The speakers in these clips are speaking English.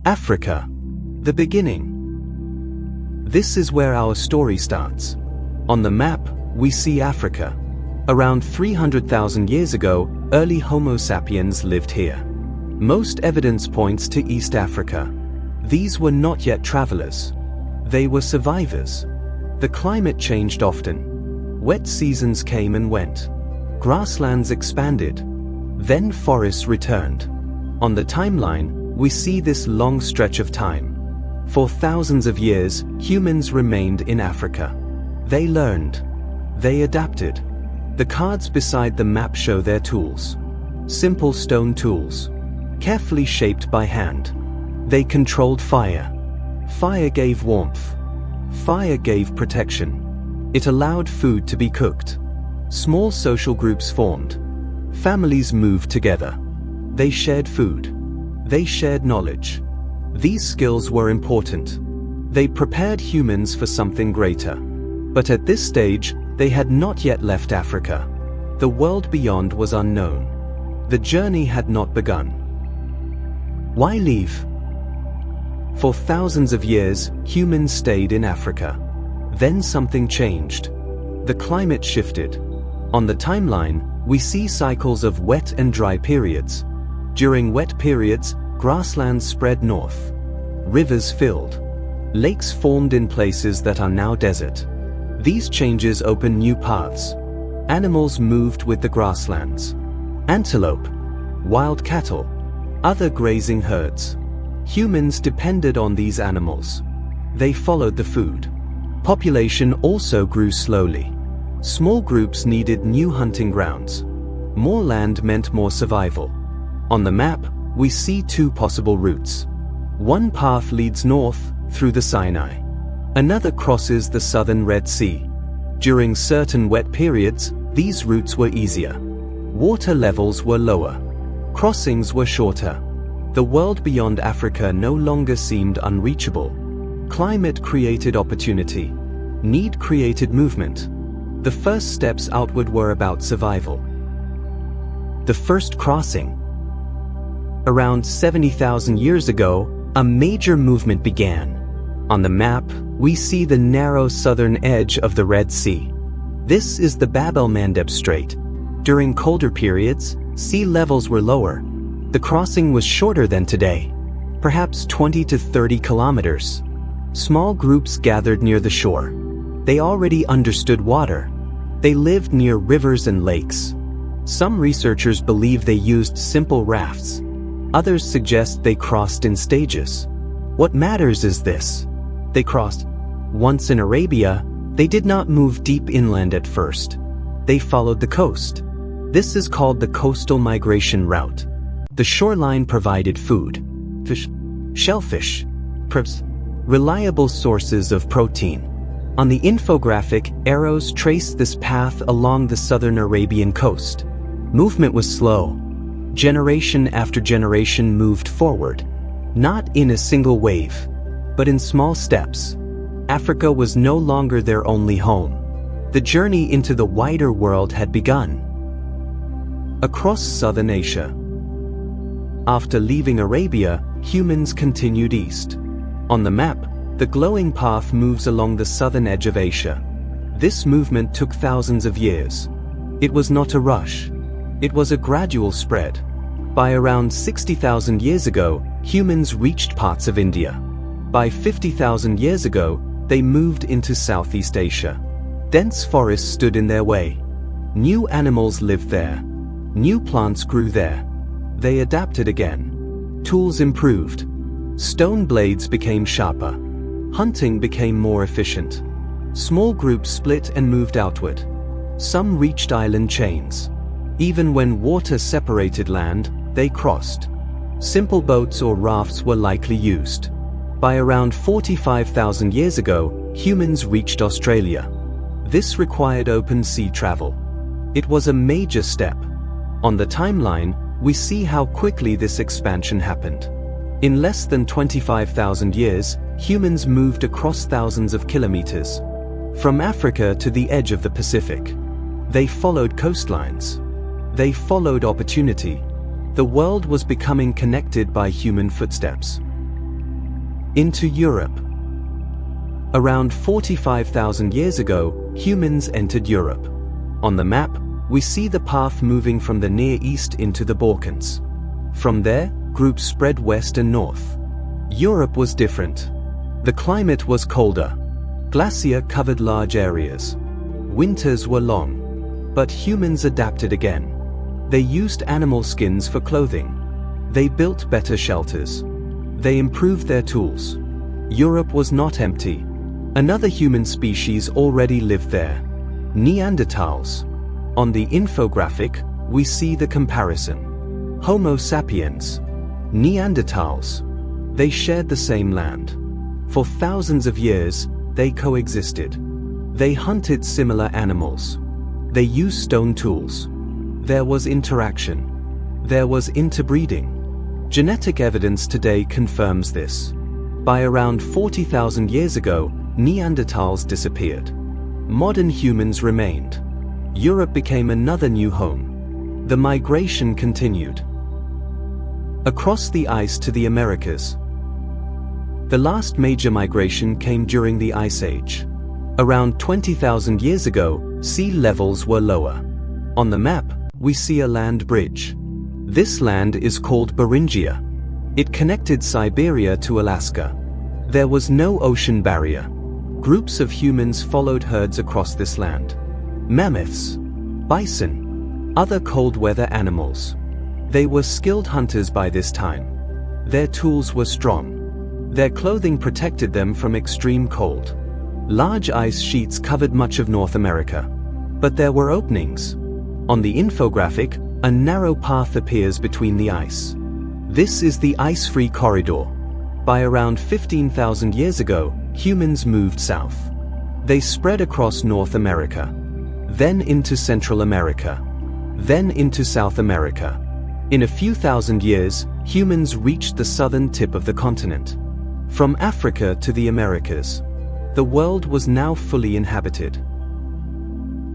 Africa. The beginning. This is where our story starts. On the map, we see Africa. Around 300,000 years ago, early Homo sapiens lived here. Most evidence points to East Africa. These were not yet travelers. They were survivors. The climate changed often. Wet seasons came and went. Grasslands expanded. Then forests returned. On the timeline, we see this long stretch of time. For thousands of years, humans remained in Africa. They learned. They adapted. The cards beside the map show their tools. Simple stone tools, carefully shaped by hand. They controlled fire. Fire gave warmth. Fire gave protection. It allowed food to be cooked. Small social groups formed. Families moved together. They shared food. They shared knowledge. These skills were important. They prepared humans for something greater. But at this stage, they had not yet left Africa. The world beyond was unknown. The journey had not begun. Why leave? For thousands of years, humans stayed in Africa. Then something changed. The climate shifted. On the timeline, we see cycles of wet and dry periods. During wet periods, grasslands spread north. Rivers filled. Lakes formed in places that are now desert. These changes opened new paths. Animals moved with the grasslands. Antelope, wild cattle, other grazing herds. Humans depended on these animals. They followed the food. Population also grew slowly. Small groups needed new hunting grounds. More land meant more survival. On the map, we see two possible routes. One path leads north, through the Sinai. Another crosses the southern Red Sea. During certain wet periods, these routes were easier. Water levels were lower. Crossings were shorter. The world beyond Africa no longer seemed unreachable. Climate created opportunity. Need created movement. The first steps outward were about survival. The first crossing. Around 70,000 years ago, a major movement began. On the map, we see the narrow southern edge of the Red Sea. This is the Bab el-Mandeb Strait. During colder periods, sea levels were lower. The crossing was shorter than today, perhaps 20 to 30 kilometers. Small groups gathered near the shore. They already understood water. They lived near rivers and lakes. Some researchers believe they used simple rafts. Others suggest they crossed in stages. What matters is this. They crossed. Once in Arabia, they did not move deep inland at first. They followed the coast. This is called the coastal migration route. The shoreline provided food, fish, shellfish, crabs, reliable sources of protein. On the infographic, arrows traced this path along the southern Arabian coast. Movement was slow. Generation after generation moved forward, not in a single wave, but in small steps. Africa was no longer their only home. The journey into the wider world had begun. Across southern Asia. After leaving Arabia, humans continued east. On the map, the glowing path moves along the southern edge of Asia. This movement took thousands of years. It was not a rush. It was a gradual spread. By around 60,000 years ago, humans reached parts of India. By 50,000 years ago, they moved into Southeast Asia. Dense forests stood in their way. New animals lived there. New plants grew there. They adapted again. Tools improved. Stone blades became sharper. Hunting became more efficient. Small groups split and moved outward. Some reached island chains. Even when water separated land, they crossed. Simple boats or rafts were likely used. By around 45,000 years ago, humans reached Australia. This required open sea travel. It was a major step. On the timeline, we see how quickly this expansion happened. In less than 25,000 years, humans moved across thousands of kilometers. From Africa to the edge of the Pacific. They followed coastlines. They followed opportunity. The world was becoming connected by human footsteps. into Europe. Around 45,000 years ago, humans entered Europe. On the map, we see the path moving from the Near East into the Balkans. From there, groups spread west and north. Europe was different. The climate was colder. Glacier covered large areas. Winters were long. But humans adapted again. They used animal skins for clothing. They built better shelters. They improved their tools. Europe was not empty. Another human species already lived there. Neanderthals. On the infographic, we see the comparison. Homo sapiens. Neanderthals. They shared the same land. For thousands of years, they coexisted. They hunted similar animals. They used stone tools. There was interaction. There was interbreeding. Genetic evidence today confirms this. By around 40,000 years ago, Neanderthals disappeared. Modern humans remained. Europe became another new home. The migration continued. Across the ice to the Americas. The last major migration came during the Ice Age. Around 20,000 years ago, sea levels were lower. On the map, we see a land bridge. This land is called Beringia. It connected Siberia to Alaska. There was no ocean barrier. Groups of humans followed herds across this land. Mammoths, bison, other cold weather animals. They were skilled hunters by this time. Their tools were strong. Their clothing protected them from extreme cold. Large ice sheets covered much of North America. But there were openings. On the infographic, a narrow path appears between the ice. This is the ice-free corridor. By around 15,000 years ago, humans moved south. They spread across North America, then into Central America, then into South America. In a few thousand years, humans reached the southern tip of the continent. From Africa to the Americas, the world was now fully inhabited.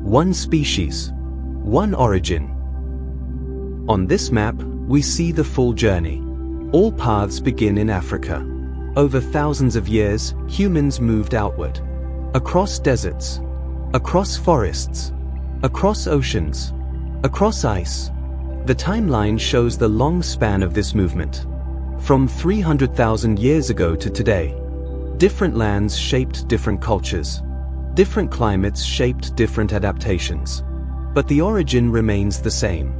One species, one origin. On this map, we see the full journey. All paths begin in Africa. Over thousands of years, humans moved outward. Across deserts, across forests, across oceans, across ice. The timeline shows the long span of this movement. From 300,000 years ago to today, different lands shaped different cultures. Different climates shaped different adaptations. But the origin remains the same.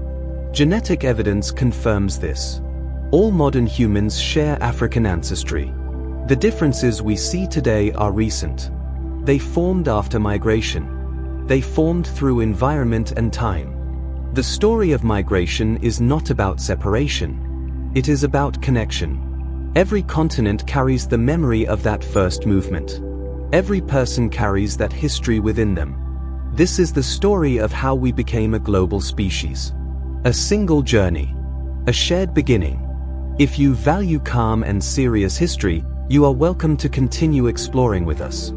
Genetic evidence confirms this. All modern humans share African ancestry. The differences we see today are recent. They formed after migration. They formed through environment and time. The story of migration is not about separation. It is about connection. Every continent carries the memory of that first movement. Every person carries that history within them. This is the story of how we became a global species. A single journey. A shared beginning. If you value calm and serious history, you are welcome to continue exploring with us.